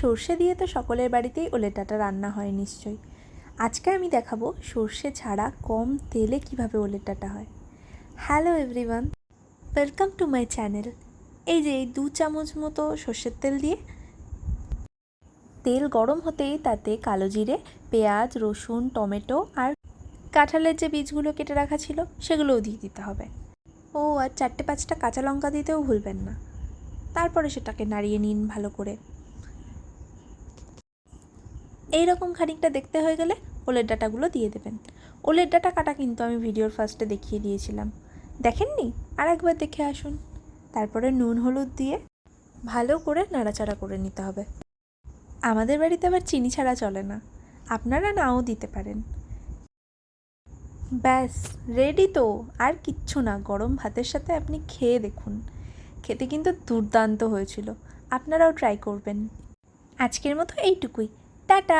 সর্ষে দিয়ে তো সকলের বাড়িতেই ওলের ডাঁটা রান্না হয় নিশ্চয়ই। আজকে আমি দেখাবো সর্ষে ছাড়া কম তেলে কিভাবে ওলের ডাঁটা হয়। Hello everyone, welcome to my channel. এই যে 2 চামচ মতো সর্ষের তেল দিয়ে তেল গরম হতেই তাতে কালো জিরে, পেঁয়াজ, রসুন, টমেটো আর কাঁঠালের যে বীজগুলো কেটে রাখা ছিল সেগুলোও দিয়ে দিতে হবে। ও আর 4-5টা কাঁচা লঙ্কা দিতেও ভুলবেন না। তারপরে সেটাকে নাড়িয়ে নিন ভালো করে। এই রকম খানিকটা দেখতে হয়ে গেলে ওলের ডাঁটাগুলো দিয়ে দেবেন। ওলের ডাঁটা কাটা কিন্তু আমি ভিডিওর ফার্স্টে দেখিয়ে দিয়েছিলাম, দেখেননি? আর একবার দেখে আসুন। তারপরে নুন হলুদ দিয়ে ভালো করে নাড়াচাড়া করে নিতে হবে। আমাদের বাড়িতে আবার চিনি ছাড়া চলে না, আপনারা নাও দিতে পারেন। ব্যাস রেডি তো, আর কিচ্ছু না। গরম ভাতের সাথে আপনি খেয়ে দেখুন, খেতে কিন্তু দুর্দান্ত হয়েছিল। আপনারাও ট্রাই করবেন। আজকের মতো এইটুকুই, টাটা।